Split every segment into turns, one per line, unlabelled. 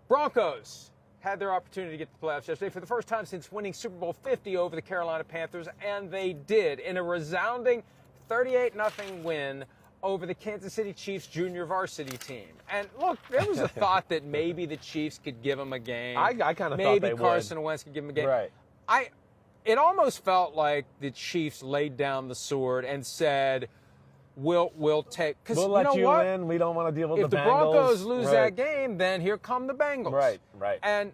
Broncos had their opportunity to get to the playoffs yesterday for the first time since winning Super Bowl 50 over the Carolina Panthers, and they did in a resounding 38-0 win over the Kansas City Chiefs junior varsity team. And look, there was a thought that maybe the Chiefs could give them a game.
I kind of thought they would.
Maybe Carson Wentz could give them a game.
Right.
It almost felt like the Chiefs laid down the sword and said, we'll take, because
we'll let you in. We don't want to deal with
if
the Bengals.
If the Broncos lose that game, then here come the Bengals.
Right.
And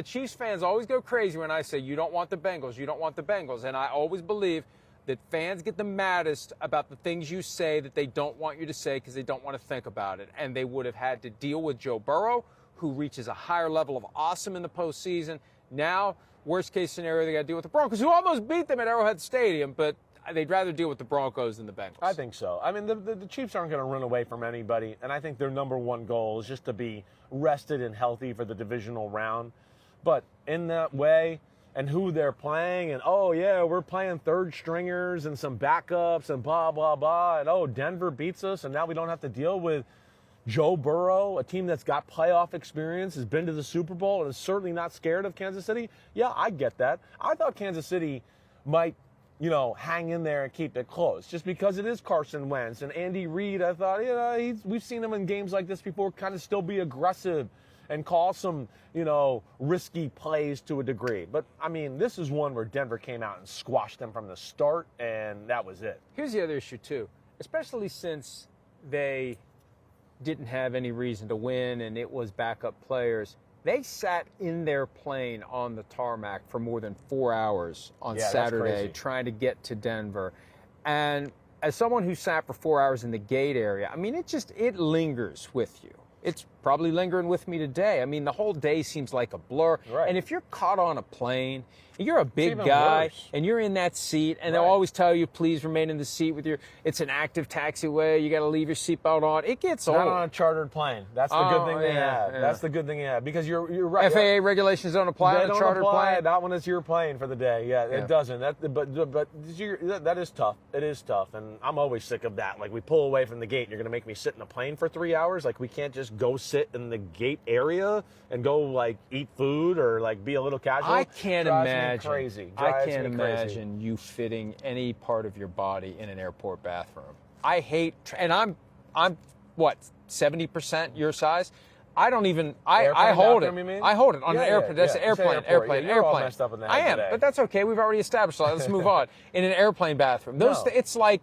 Chiefs fans always go crazy when I say, you don't want the Bengals, you don't want the Bengals. And I always believe that fans get the maddest about the things you say that they don't want you to say because they don't want to think about it. And they would have had to deal with Joe Burrow, who reaches a higher level of awesome in the postseason. Now, worst case scenario, they got to deal with the Broncos, who almost beat them at Arrowhead Stadium, but they'd rather deal with the Broncos than the Bengals.
I think so. I mean, the Chiefs aren't going to run away from anybody, and I think their number one goal is just to be rested and healthy for the divisional round. But in that way, and who they're playing, and oh yeah, we're playing third stringers and some backups and blah, blah, blah, and oh, Denver beats us, and now we don't have to deal with Joe Burrow, a team that's got playoff experience, has been to the Super Bowl, and is certainly not scared of Kansas City. Yeah, I get that. I thought Kansas City might, hang in there and keep it close, just because it is Carson Wentz and Andy Reid. I thought, we've seen him in games like this before, kind of still be aggressive and call some, risky plays to a degree. But, I mean, this is one where Denver came out and squashed them from the start, and that was it.
Here's the other issue, too, especially since they didn't have any reason to win and it was backup players. They sat in their plane on the tarmac for more than 4 hours on Saturday trying to get to Denver. And as someone who sat for 4 hours in the gate area, I mean, it lingers with you. It's probably lingering with me today. I mean, the whole day seems like a blur.
Right.
And if you're caught on a plane, you're a big guy, and you're in that seat, and they'll always tell you, please remain in the seat with it's an active taxiway, you got to leave your seatbelt on. It gets old.
Not on a chartered plane. That's the good thing they have. Yeah. That's the good thing you have, because you're right.
FAA regulations don't apply on a chartered plane.
That one is your plane for the day. Yeah, it doesn't. That is tough. It is tough, and I'm always sick of that. Like, we pull away from the gate, and you're going to make me sit in a plane for 3 hours? Like, we can't just go sit in the gate area and go, like, eat food or, like, be a little casual?
I can't imagine.
Crazy.
I can't imagine you fitting any part of your body in an airport bathroom. I hate, and I'm what, 70% your size? I don't even, I hold it. I hold it on an airplane. That's an airplane.
You're all messed up in that.
I am, but that's okay. We've already established that. Let's move on. In an airplane bathroom. It's like,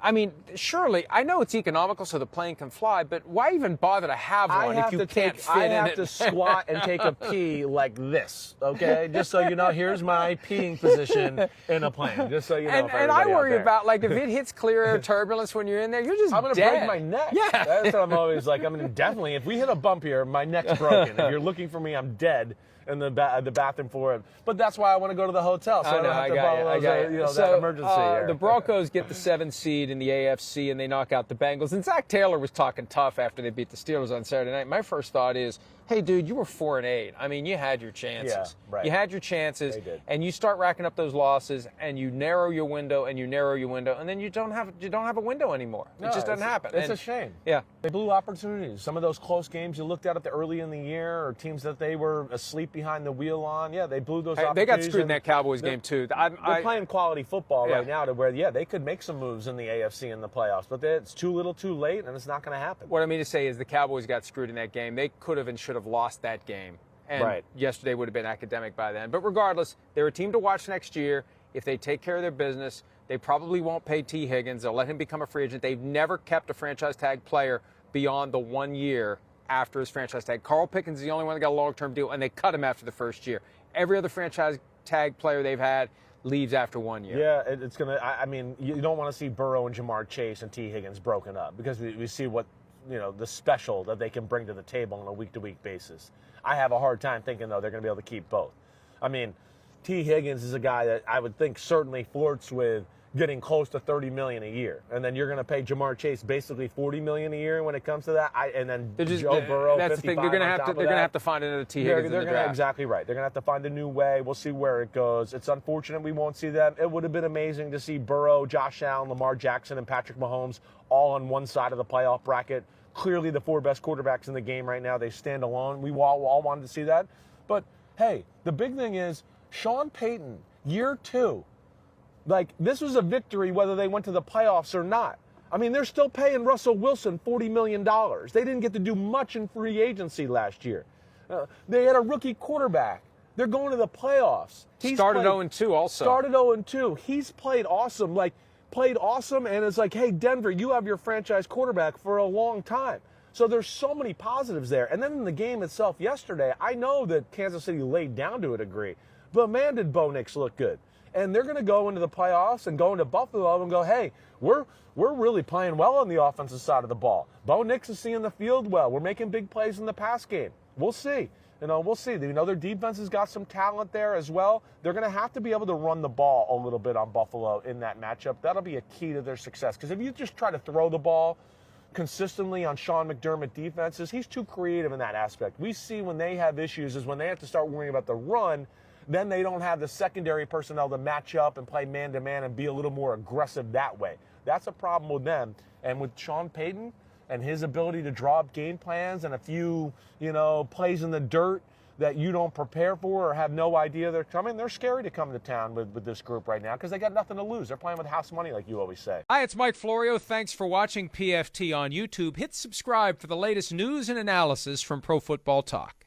I mean, surely, I know it's economical so the plane can fly, but why even bother to have one if you can't fit in it?
I have to squat and take a pee like this, okay? Just so you know, here's my peeing position in a plane, just so you know.
And I worry about, like, if it hits clear air turbulence when you're in there, you're just
I'm going to break my neck.
Yeah.
That's what I'm always like. I mean, definitely, if we hit a bump here, my neck's broken. If you're looking for me, I'm dead in the bathroom for it. But that's why I want to go to the hotel, so I don't have to follow that emergency.
The Broncos get the 7th seed in the AFC, and they knock out the Bengals. And Zach Taylor was talking tough after they beat the Steelers on Saturday night. My first thought is, hey, dude, you were 4-8. I mean, you had your chances.
Yeah, right.
You had your chances,
They did.
and you start racking up those losses, and you narrow your window, and then you don't have a window anymore. It just doesn't happen.
It's a shame.
Yeah.
They blew opportunities. Some of those close games you looked at the early in the year, or teams that they were asleep behind the wheel on, they blew those opportunities.
They got screwed in that Cowboys game, too.
They're playing quality football right now to where, they could make some moves in the AFC in the playoffs, but it's too little too late, and it's not going to happen.
What I mean to say is the Cowboys got screwed in that game. They could have and should have lost that game. And yesterday would have been academic by then. But regardless, they're a team to watch next year. If they take care of their business, they probably won't pay T. Higgins. They'll let him become a free agent. They've never kept a franchise tag player beyond the 1 year after his franchise tag. Carl Pickens is the only one that got a long-term deal, and they cut him after the first year. Every other franchise tag player they've had leaves after 1 year.
Yeah, it's going to – I mean, you don't want to see Burrow and Jamar Chase and T. Higgins broken up, because we see what – the special that they can bring to the table on a week-to-week basis. I have a hard time thinking, though, they're going to be able to keep both. I mean, T. Higgins is a guy that I would think certainly flirts with getting close to $30 million a year, and then you're going to pay Jamar Chase basically $40 million a year when it comes to that. And then Joe Burrow,
that's the thing. They're going to have to find another T. Higgins in the draft.
Exactly right. They're going to have to find a new way. We'll see where it goes. It's unfortunate we won't see them. It would have been amazing to see Burrow, Josh Allen, Lamar Jackson, and Patrick Mahomes all on one side of the playoff bracket. clearly the 4 best quarterbacks in the game right now. They stand alone. We all wanted to see that. But, hey, the big thing is Sean Payton, year 2. Like, this was a victory whether they went to the playoffs or not. I mean, they're still paying Russell Wilson $40 million. They didn't get to do much in free agency last year. They had a rookie quarterback. They're going to the playoffs.
Started 0-2 also.
Started 0-2. He's played awesome. And it's like, hey, Denver, you have your franchise quarterback for a long time. So there's so many positives there. And then in the game itself yesterday, I know that Kansas City laid down to a degree, but man, did Bo Nix look good. And they're going to go into the playoffs and go into Buffalo and go, hey, we're really playing well on the offensive side of the ball. Bo Nix is seeing the field well. We're making big plays in the pass game. We'll see. We'll see. Their defense has got some talent there as well. They're going to have to be able to run the ball a little bit on Buffalo in that matchup. That'll be a key to their success. Because if you just try to throw the ball consistently on Sean McDermott defenses, he's too creative in that aspect. We see when they have issues is when they have to start worrying about the run, then they don't have the secondary personnel to match up and play man-to-man and be a little more aggressive that way. That's a problem with them. And with Sean Payton and his ability to draw up game plans and a few, plays in the dirt that you don't prepare for or have no idea they're coming, they're scary to come to town with this group right now because they got nothing to lose. They're playing with house money, like you always say.
Hi, it's Mike Florio. Thanks for watching PFT on YouTube. Hit subscribe for the latest news and analysis from Pro Football Talk.